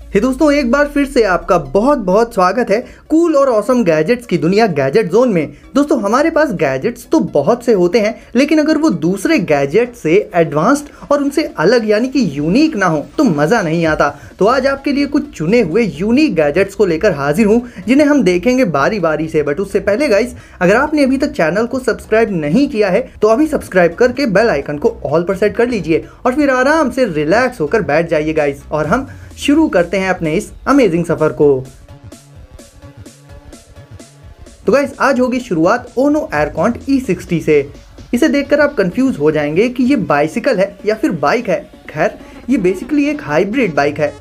हे दोस्तों, एक बार फिर से आपका बहुत बहुत स्वागत है कूल और ऑसम गैजेट्स की दुनिया गैजेट जोन में। दोस्तों, हमारे पास गैजेट्स तो बहुत से होते हैं, लेकिन अगर वो दूसरे गैजेट से एडवांस्ड और उनसे अलग यानी कि यूनिक ना हो तो मज़ा नहीं आता। तो आज आपके लिए कुछ चुने हुए यूनिक गैजेट्स को लेकर हाजिर हूँ, जिन्हें हम देखेंगे बारी बारी से। बट उससे पहले गाइस, अगर आपने अभी तक चैनल को सब्सक्राइब नहीं किया है तो अभी सब्सक्राइब करके बेल आइकन को ऑल पर सेट कर लीजिए और फिर आराम से रिलैक्स होकर बैठ जाइए गाइस, और हम शुरू करते हैं अपने इस अमेजिंग सफर को। तो गाइस, आज होगी शुरुआत ओनो एयरकॉन्ट E60 से। इसे देखकर आप कंफ्यूज हो जाएंगे कि ये बाइसिकल है या फिर बाइक है। खैर, ये बेसिकली एक हाइब्रिड बाइक है।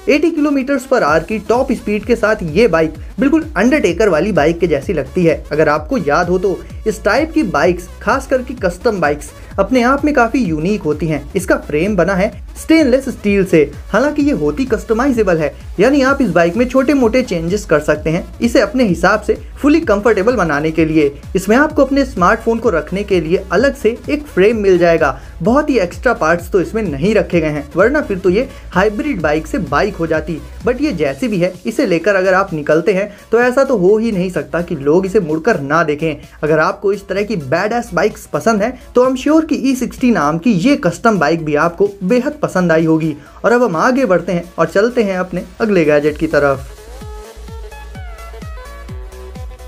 80 किलोमीटर्स पर आवर की टॉप स्पीड के साथ ये बाइक बिल्कुल अंडरटेकर वाली बाइक के जैसी लगती है। अगर आपको याद हो तो इस टाइप की बाइक्स, खास करके कस्टम बाइक्स, अपने आप में काफ़ी यूनिक होती हैं। इसका फ्रेम बना है स्टेनलेस स्टील से। हालांकि ये होती कस्टमाइजेबल है, यानी आप इस बाइक में छोटे मोटे चेंजेस कर सकते हैं इसे अपने हिसाब से फुली कंफर्टेबल बनाने के लिए। इसमें आपको अपने स्मार्टफोन को रखने के लिए अलग से एक फ्रेम मिल जाएगा। बहुत ही एक्स्ट्रा पार्ट्स तो इसमें नहीं रखे गए हैं, वरना फिर तो ये हाइब्रिड बाइक से बाइक हो जाती। बट ये जैसी भी है, इसे लेकर अगर आप निकलते हैं तो ऐसा तो हो ही नहीं सकता कि लोग इसे मुड़कर ना देखें। अगर आपको इस तरह की बैड-एस बाइक्स पसंद है तो आई एम श्योर कि E60 नाम की ये कस्टम बाइक भी आपको बेहद पसंद आई होगी। और अब हम आगे बढ़ते हैं और चलते हैं अपने अगले गैजेट की तरफ।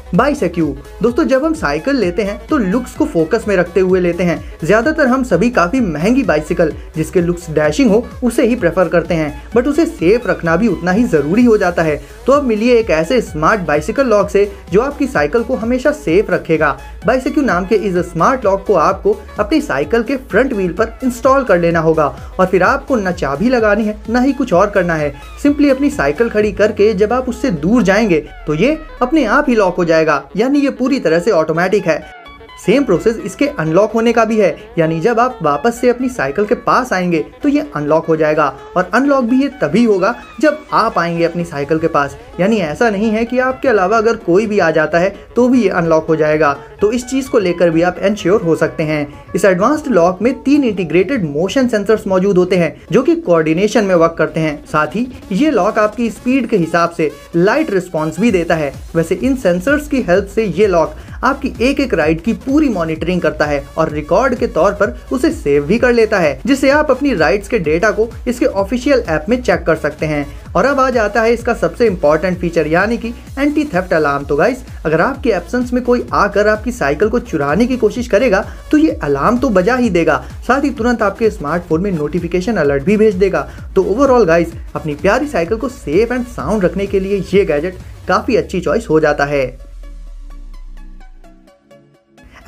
बाइसेक्यू। दोस्तों, जब हम साइकिल लेते हैं तो लुक्स को फोकस में रखते हुए लेते हैं। ज़्यादातर हम सभी काफ़ी महंगी बाइसिकल जिसके लुक्स डैशिंग हो उसे ही प्रेफर करते हैं, बट उसे सेफ रखना भी उतना ही ज़रूरी हो जाता है। तो अब मिलिए एक ऐसे स्मार्ट बाइसिकल लॉक से जो आपकी साइकिल को हमेशा सेफ रखेगा। बाइसेक्यू नाम के इस स्मार्ट लॉक को आपको अपनी साइकिल के फ्रंट व्हील पर इंस्टॉल कर लेना होगा, और फिर आपको न चाबी लगानी है न ही कुछ और करना है। सिंपली अपनी साइकिल खड़ी करके जब आप उससे दूर जाएंगे तो ये अपने आप ही लॉक हो जाएगा, यानी ये पूरी तरह से ऑटोमेटिक है। सेम प्रोसेस इसके अनलॉक होने का भी है, यानी जब आप वापस से अपनी साइकिल के पास आएंगे तो ये अनलॉक हो जाएगा। और अनलॉक भी ये तभी होगा जब आप आएंगे अपनी साइकिल के पास, यानी ऐसा नहीं है कि आपके अलावा अगर कोई भी आ जाता है तो भी ये अनलॉक हो जाएगा। तो इस चीज़ को लेकर भी आप एंश्योर हो सकते हैं। इस एडवांस्ड लॉक में 3 इंटीग्रेटेड मोशन सेंसर्स मौजूद होते हैं जो कि कोऑर्डिनेशन में वर्क करते हैं। साथ ही ये लॉक आपकी स्पीड के हिसाब से लाइट रिस्पॉन्स भी देता है। वैसे इन सेंसर्स की हेल्प से ये लॉक आपकी एक एक राइड की पूरी मॉनिटरिंग करता है और रिकॉर्ड के तौर पर उसे सेव भी कर लेता है, जिससे आप अपनी राइड्स के डेटा को इसके ऑफिशियल ऐप में चेक कर सकते हैं। और अब आ जाता है इसका सबसे इंपॉर्टेंट फीचर, यानी कि एंटी थेफ्ट अलार्म। तो गाइस, अगर आपके एब्सेंस में कोई आकर आपकी साइकिल को चुराने की कोशिश करेगा तो ये अलार्म तो बजा ही देगा, साथ ही तुरंत आपके स्मार्टफोन में नोटिफिकेशन अलर्ट भी भेज देगा। तो ओवरऑल गाइस, अपनी प्यारी साइकिल को सेफ एंड साउंड रखने के लिए ये गैजेट काफ़ी अच्छी चॉइस हो जाता है।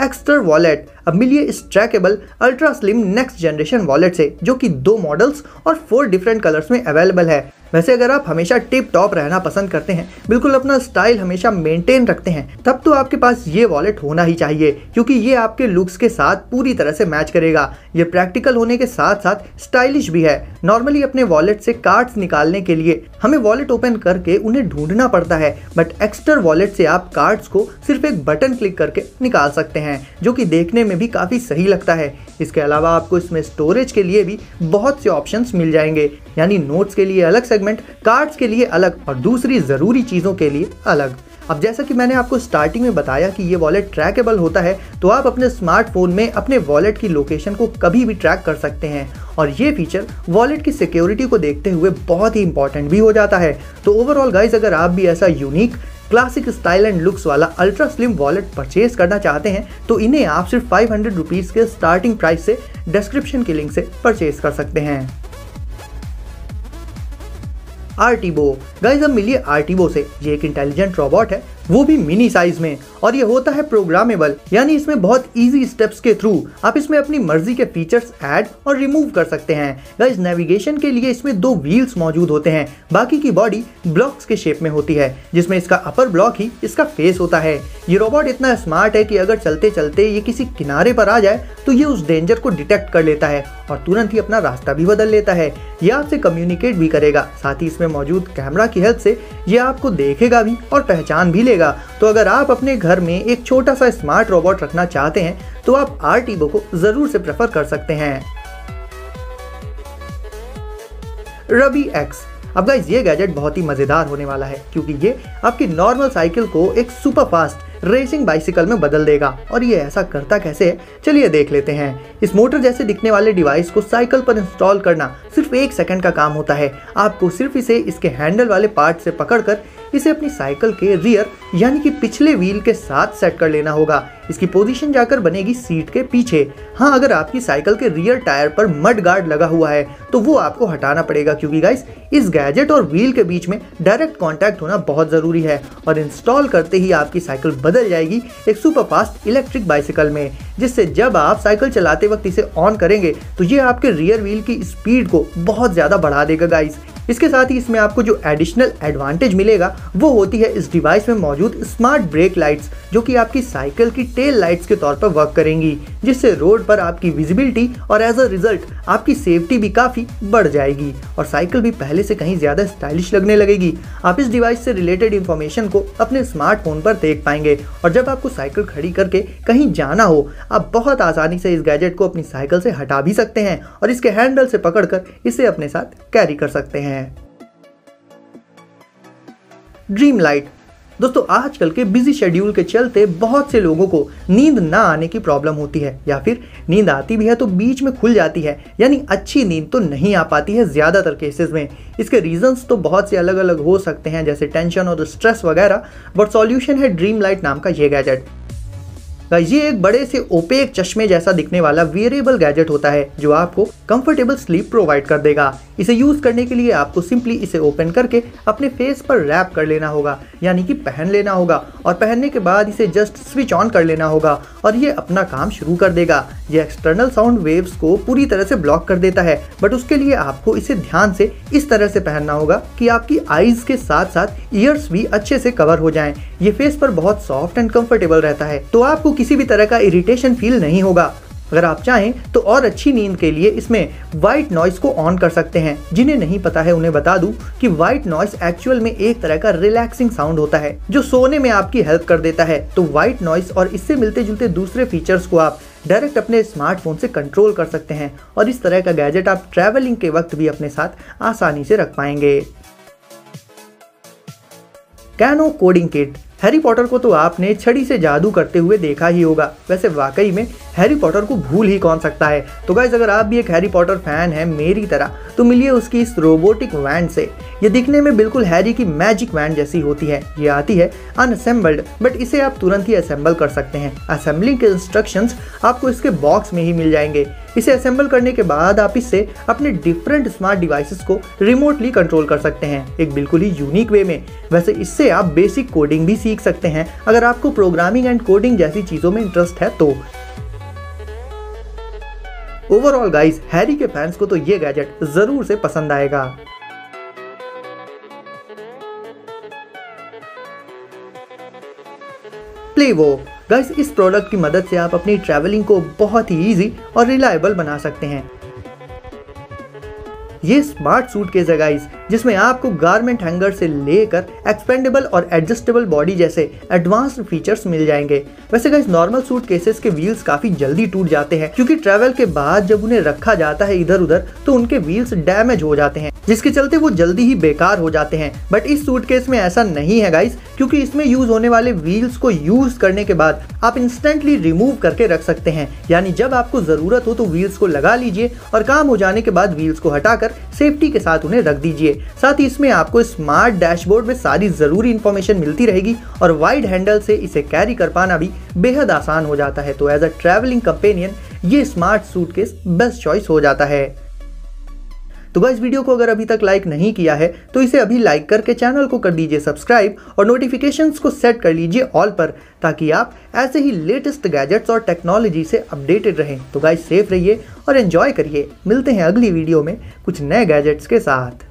Exter wallet. अब मिलिए इस trackable ultra slim next generation wallet से, जो कि 2 मॉडल्स और 4 डिफरेंट कलर्स में अवेलेबल है। वैसे अगर आप हमेशा टिप टॉप रहना पसंद करते हैं, बिल्कुल अपना स्टाइल हमेशा मेंटेन रखते हैं, तब तो आपके पास ये वॉलेट होना ही चाहिए, क्योंकि ये आपके लुक्स के साथ पूरी तरह से मैच करेगा। ये प्रैक्टिकल होने के साथ साथ स्टाइलिश भी है। नॉर्मली अपने वॉलेट से कार्ड्स निकालने के लिए हमें वॉलेट ओपन करके उन्हें ढूंढना पड़ता है, बट एक्स्टर वॉलेट से आप कार्ड्स को सिर्फ एक बटन क्लिक करके निकाल सकते हैं, जो कि देखने में भी काफ़ी सही लगता है। इसके अलावा आपको इसमें स्टोरेज के लिए भी बहुत से ऑप्शंस मिल जाएंगे, यानी नोट्स के लिए अलग सेगमेंट, कार्ड्स के लिए अलग और दूसरी ज़रूरी चीज़ों के लिए अलग। अब जैसा कि मैंने आपको स्टार्टिंग में बताया कि ये वॉलेट ट्रैकेबल होता है, तो आप अपने स्मार्टफोन में अपने वॉलेट की लोकेशन को कभी भी ट्रैक कर सकते हैं, और ये फीचर वॉलेट की सिक्योरिटी को देखते हुए बहुत ही इंपॉर्टेंट भी हो जाता है। तो ओवरऑल गाइज, अगर आप भी ऐसा unique classic style and looks वाला अल्ट्रा स्लिम वॉलेट परचेज करना चाहते हैं तो इन्हें आप सिर्फ 500 रुपीज़ के स्टार्टिंग प्राइस से डिस्क्रिप्शन की लिंक से परचेज कर सकते हैं। आर्टिबो। गाइज, अब मिलिए आर्टिबो से। ये एक इंटेलिजेंट रोबोट है, वो भी मिनी साइज में, और ये होता है प्रोग्रामेबल, यानी इसमें बहुत इजी स्टेप्स के थ्रू आप इसमें अपनी मर्जी के फीचर्स ऐड और रिमूव कर सकते हैं। गाइस, नेविगेशन के लिए इसमें 2 व्हील्स मौजूद होते हैं, बाकी की बॉडी ब्लॉक्स के शेप में होती है, जिसमें इसका अपर ब्लॉक ही इसका फेस होता है। ये रोबोट इतना स्मार्ट है कि अगर चलते चलते ये किसी किनारे पर आ जाए तो ये उस डेंजर को डिटेक्ट कर लेता है और तुरंत ही अपना रास्ता भी बदल लेता है। ये आपसे कम्युनिकेट भी करेगा, साथ ही इसमें मौजूद कैमरा की हेल्प से ये आपको देखेगा भी और पहचान भी लेगा। तो अगर आप अपने घर में एक छोटा सा स्मार्ट रोबोट रखना चाहते हैं तो आप आर्टिबो को जरूर से प्रेफर कर सकते हैं। रबी एक्स। अब गाइस ये गैजेट बहुत ही मजेदार होने वाला है क्योंकि ये आपकी नॉर्मल साइकिल को एक सुपर फास्ट रेसिंग बाइसिकल में बदल देगा। और ये ऐसा करता कैसे है, चलिए देख लेते हैं। इस मोटर जैसे दिखने वाले डिवाइस को साइकिल पर इंस्टॉल करना सिर्फ 1 सेकंड का काम होता है। आपको सिर्फ इसे इसके हैंडल वाले पार्ट से पकड़कर इसे अपनी साइकिल के रियर यानी कि पिछले व्हील के साथ सेट कर लेना होगा। इसकी पोजीशन जाकर बनेगी सीट के पीछे। हाँ, अगर आपकी साइकिल के रियर टायर पर मड गार्ड लगा हुआ है तो वो आपको हटाना पड़ेगा क्योंकि गाइस इस गैजेट और व्हील के बीच में डायरेक्ट कांटेक्ट होना बहुत ज़रूरी है। और इंस्टॉल करते ही आपकी साइकिल बदल जाएगी एक सुपर फास्ट इलेक्ट्रिक बाइसिकल में, जिससे जब आप साइकिल चलाते वक्त इसे ऑन करेंगे तो ये आपके रियर व्हील की स्पीड को बहुत ज़्यादा बढ़ा देगा गाइस। इसके साथ ही इसमें आपको जो एडिशनल एडवांटेज मिलेगा वो होती है इस डिवाइस में मौजूद स्मार्ट ब्रेक लाइट्स, जो कि आपकी साइकिल की टेल लाइट्स के तौर पर वर्क करेंगी, जिससे रोड पर आपकी विजिबिलिटी और एज अ रिजल्ट आपकी सेफ्टी भी काफ़ी बढ़ जाएगी और साइकिल भी पहले से कहीं ज़्यादा स्टाइलिश लगने लगेगी। आप इस डिवाइस से रिलेटेड इंफॉर्मेशन को अपने स्मार्टफोन पर देख पाएंगे और जब आपको साइकिल खड़ी करके कहीं जाना हो आप बहुत आसानी से इस गैजेट को अपनी साइकिल से हटा भी सकते हैं और इसके हैंडल से पकड़कर इसे अपने साथ कैरी कर सकते हैं। Dream light. दोस्तों आजकल के बिजी शेड्यूल के चलते बहुत से लोगों को नींद ना आने की प्रॉब्लम होती है या फिर नींद आती भी है तो बीच में खुल जाती है, यानी अच्छी नींद तो नहीं आ पाती है ज़्यादातर केसेस में। इसके रीजंस तो बहुत से अलग अलग हो सकते हैं जैसे टेंशन और स्ट्रेस वगैरह, बट सॉल्यूशन है ड्रीम लाइट नाम का ये गैजेट। ये एक बड़े से ओपेक चश्मे जैसा दिखने वाला वेरिएबल गैजेट होता है जो आपको कंफर्टेबल स्लीप प्रोवाइड कर देगा। इसे यूज करने के लिए आपको सिंपली इसे ओपन करके अपने फेस पर रैप कर लेना होगा, यानी कि पहन लेना होगा और पहनने के बाद इसे जस्ट स्विच ऑन कर लेना होगा और ये अपना काम शुरू कर देगा। ये एक्सटर्नल साउंड वेव्स को पूरी तरह से ब्लॉक कर देता है, बट उसके लिए आपको इसे ध्यान से इस तरह से पहनना होगा कि आपकी आईज के साथ साथ ईयर्स भी अच्छे से कवर हो जाएं। ये फेस पर बहुत सॉफ्ट एंड कंफर्टेबल रहता है, तो आपको किसी भी तरह का इरिटेशन फील नहीं होगा। अगर आप चाहें तो और अच्छी नींद के लिए इसमें वाइट नॉइस को ऑन कर सकते हैं। जिन्हें नहीं पता है उन्हें बता दूं कि वाइट नॉइस एक्चुअल में एक तरह का रिलैक्सिंग साउंड होता है जो सोने में आपकी हेल्प कर देता है। तो वाइट नॉइस और इससे मिलते जुलते दूसरे फीचर्स को आप डायरेक्ट अपने स्मार्टफोन से कंट्रोल कर सकते हैं और इस तरह का गैजेट आप ट्रैवलिंग के वक्त भी अपने साथ आसानी से रख पाएंगे। Canoe coding kit. Harry Potter को तो आपने छड़ी से जादू करते हुए देखा ही होगा, वैसे वाकई में हैरी पॉटर को भूल ही कौन सकता है। तो गाइस अगर आप भी एक हैरी पॉटर फैन हैं मेरी तरह तो मिलिए उसकी इस रोबोटिक वैन से। ये दिखने में बिल्कुल हैरी की मैजिक वैन जैसी होती है। ये आती है अनअसेंबल्ड, बट इसे आप तुरंत ही असेंबल कर सकते हैं। असेंबलिंग के इंस्ट्रक्शंस आपको इसके बॉक्स में ही मिल जाएंगे। इसे असेंबल करने के बाद आप इससे अपने डिफरेंट स्मार्ट डिवाइसेस को रिमोटली कंट्रोल कर सकते हैं एक बिल्कुल ही यूनिक वे में। वैसे इससे आप बेसिक कोडिंग भी सीख सकते हैं अगर आपको प्रोग्रामिंग एंड कोडिंग जैसी चीजों में इंटरेस्ट है तो। ओवरऑल गाइस हैरी के फैंस को तो ये गैजेट जरूर से पसंद आएगा। प्लेवो। गाइस इस प्रोडक्ट की मदद से आप अपनी ट्रैवलिंग को बहुत ही इजी और रिलायबल बना सकते हैं। ये स्मार्ट सूटकेस है गाइस जिसमें आपको गारमेंट हैंगर से लेकर एक्सपेंडेबल और एडजस्टेबल बॉडी जैसे एडवांस्ड फीचर्स मिल जाएंगे। वैसे गाइस नॉर्मल सूटकेसेस के व्हील्स काफी जल्दी टूट जाते हैं क्योंकि ट्रैवल के बाद जब उन्हें रखा जाता है इधर उधर तो उनके व्हील्स डैमेज हो जाते हैं, जिसके चलते वो जल्दी ही बेकार हो जाते हैं। बट इस सूटकेस में ऐसा नहीं है गाइस, क्योंकि इसमें यूज होने वाले व्हील्स को यूज करने के बाद आप इंस्टेंटली रिमूव करके रख सकते हैं। यानी जब आपको जरूरत हो तो व्हील्स को लगा लीजिए और काम हो जाने के बाद व्हील्स को हटाकर सेफ्टी के साथ उन्हें रख दीजिए। साथ ही इसमें आपको स्मार्ट डैशबोर्ड में सारी जरूरी इंफॉर्मेशन मिलती रहेगी और वाइड हैंडल से इसे कैरी कर पाना भी बेहद आसान हो जाता है। तो एज अ ट्रैवलिंग कंपेनियन ये स्मार्ट सूटकेस बेस्ट चॉइस हो जाता है। तो गाइस वीडियो को अगर अभी तक लाइक नहीं किया है तो इसे अभी लाइक करके चैनल को कर दीजिए सब्सक्राइब और नोटिफिकेशंस को सेट कर लीजिए ऑल पर, ताकि आप ऐसे ही लेटेस्ट गैजेट्स और टेक्नोलॉजी से अपडेटेड रहें। तो गाइस सेफ रहिए और एंजॉय करिए। मिलते हैं अगली वीडियो में कुछ नए गैजेट्स के साथ।